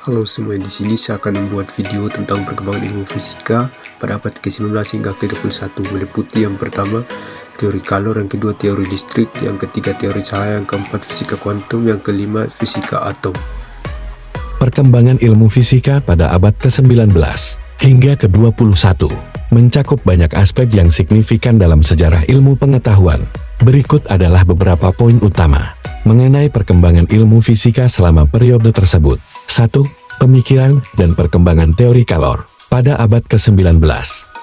Halo semua, di sini saya akan membuat video tentang perkembangan ilmu fisika pada abad ke-19 hingga ke-21, meliputi yang pertama teori kalor, yang kedua teori listrik, yang ketiga teori cahaya, yang keempat fisika kuantum, yang kelima fisika atom. Perkembangan ilmu fisika pada abad ke-19 hingga ke-21 mencakup banyak aspek yang signifikan dalam sejarah ilmu pengetahuan. Berikut adalah beberapa poin utama mengenai perkembangan ilmu fisika selama periode tersebut. 1. Pemikiran dan perkembangan teori kalor. Pada abad ke-19,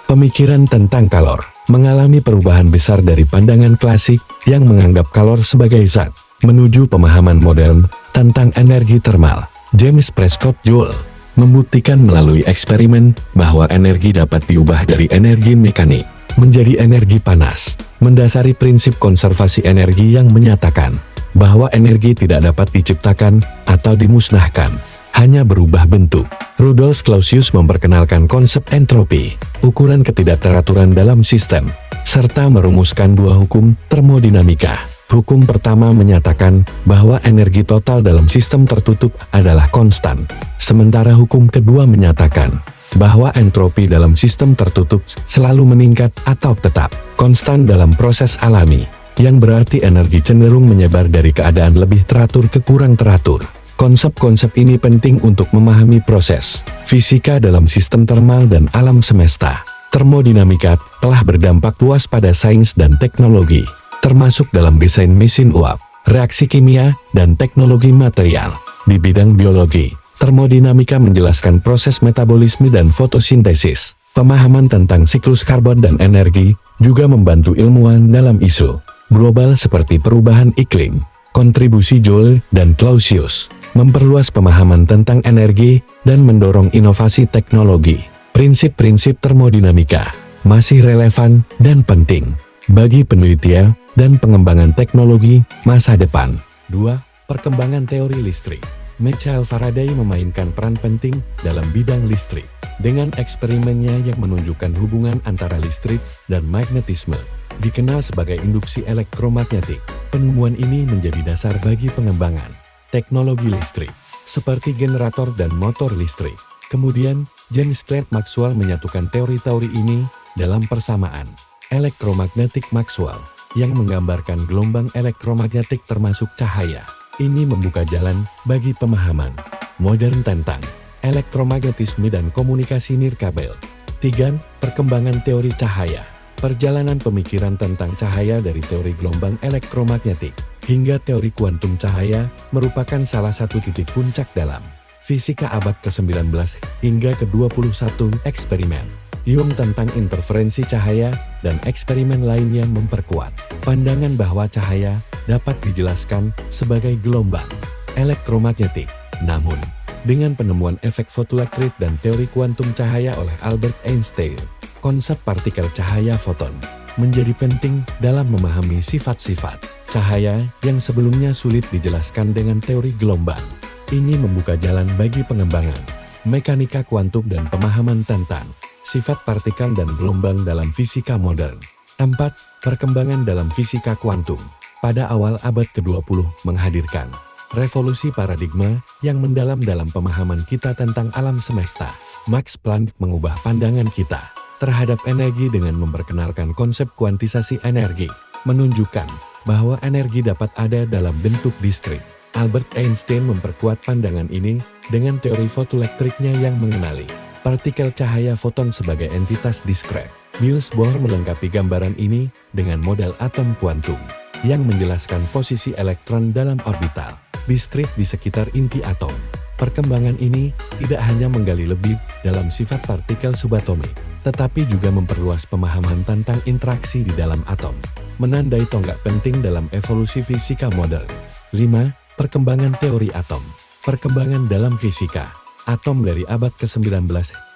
pemikiran tentang kalor mengalami perubahan besar dari pandangan klasik yang menganggap kalor sebagai zat, menuju pemahaman modern tentang energi termal. James Prescott Joule membuktikan melalui eksperimen bahwa energi dapat diubah dari energi mekanik menjadi energi panas, mendasari prinsip konservasi energi yang menyatakan bahwa energi tidak dapat diciptakan atau dimusnahkan, hanya berubah bentuk. Rudolf Clausius memperkenalkan konsep entropi, ukuran ketidakteraturan dalam sistem, serta merumuskan dua hukum termodinamika. Hukum pertama menyatakan bahwa energi total dalam sistem tertutup adalah konstan, sementara hukum kedua menyatakan bahwa entropi dalam sistem tertutup selalu meningkat atau tetap konstan dalam proses alami, yang berarti energi cenderung menyebar dari keadaan lebih teratur ke kurang teratur. Konsep-konsep ini penting untuk memahami proses fisika dalam sistem termal dan alam semesta. Termodinamika telah berdampak luas pada sains dan teknologi, termasuk dalam desain mesin uap, reaksi kimia, dan teknologi material. Di bidang biologi, termodinamika menjelaskan proses metabolisme dan fotosintesis. Pemahaman tentang siklus karbon dan energi juga membantu ilmuwan dalam isu global seperti perubahan iklim. Kontribusi Joule dan Clausius memperluas pemahaman tentang energi dan mendorong inovasi teknologi. Prinsip-prinsip termodinamika masih relevan dan penting bagi penelitian dan pengembangan teknologi masa depan. 2. Perkembangan teori listrik. Michael Faraday memainkan peran penting dalam bidang listrik dengan eksperimennya yang menunjukkan hubungan antara listrik dan magnetisme, dikenal sebagai induksi elektromagnetik. Penemuan ini menjadi dasar bagi pengembangan teknologi listrik, seperti generator dan motor listrik. Kemudian, James Clerk Maxwell menyatukan teori-teori ini dalam persamaan elektromagnetik Maxwell, yang menggambarkan gelombang elektromagnetik termasuk cahaya. Ini membuka jalan bagi pemahaman modern tentang elektromagnetisme dan komunikasi nirkabel. 3. Perkembangan teori cahaya. Perjalanan pemikiran tentang cahaya dari teori gelombang elektromagnetik hingga teori kuantum cahaya merupakan salah satu titik puncak dalam fisika abad ke-19 hingga ke-21. Eksperimen Young tentang interferensi cahaya dan eksperimen lainnya memperkuat pandangan bahwa cahaya dapat dijelaskan sebagai gelombang elektromagnetik. Namun, dengan penemuan efek fotoelektrik dan teori kuantum cahaya oleh Albert Einstein, konsep partikel cahaya foton menjadi penting dalam memahami sifat-sifat cahaya yang sebelumnya sulit dijelaskan dengan teori gelombang. Ini membuka jalan bagi pengembangan mekanika kuantum dan pemahaman tentang sifat partikel dan gelombang dalam fisika modern. 4. Perkembangan dalam fisika kuantum. Pada awal abad ke-20 menghadirkan revolusi paradigma yang mendalam dalam pemahaman kita tentang alam semesta. Max Planck mengubah pandangan kita terhadap energi dengan memperkenalkan konsep kuantisasi energi, menunjukkan bahwa energi dapat ada dalam bentuk diskrit. Albert Einstein memperkuat pandangan ini dengan teori fotoelektriknya yang mengenali partikel cahaya foton sebagai entitas diskret. Niels Bohr melengkapi gambaran ini dengan model atom kuantum yang menjelaskan posisi elektron dalam orbital diskrit di sekitar inti atom. Perkembangan ini tidak hanya menggali lebih dalam sifat partikel subatomik, tetapi juga memperluas pemahaman tentang interaksi di dalam atom, menandai tonggak penting dalam evolusi fisika modern. 5. Perkembangan teori atom. Perkembangan dalam fisika atom dari abad ke-19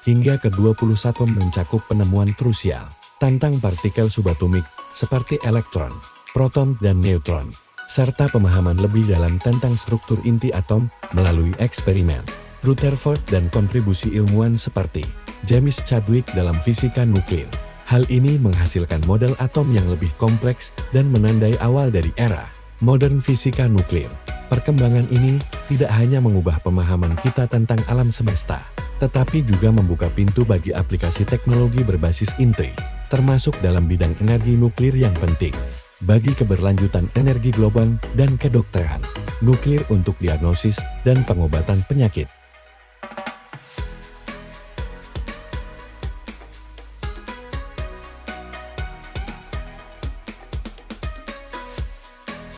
hingga ke-21 mencakup penemuan krusial tentang partikel subatomik seperti elektron, proton, dan neutron, serta pemahaman lebih dalam tentang struktur inti atom melalui eksperimen Rutherford dan kontribusi ilmuwan seperti James Chadwick dalam fisika nuklir. Hal ini menghasilkan model atom yang lebih kompleks dan menandai awal dari era modern fisika nuklir. Perkembangan ini tidak hanya mengubah pemahaman kita tentang alam semesta, tetapi juga membuka pintu bagi aplikasi teknologi berbasis inti, termasuk dalam bidang energi nuklir yang penting bagi keberlanjutan energi global dan kedokteran nuklir untuk diagnosis dan pengobatan penyakit.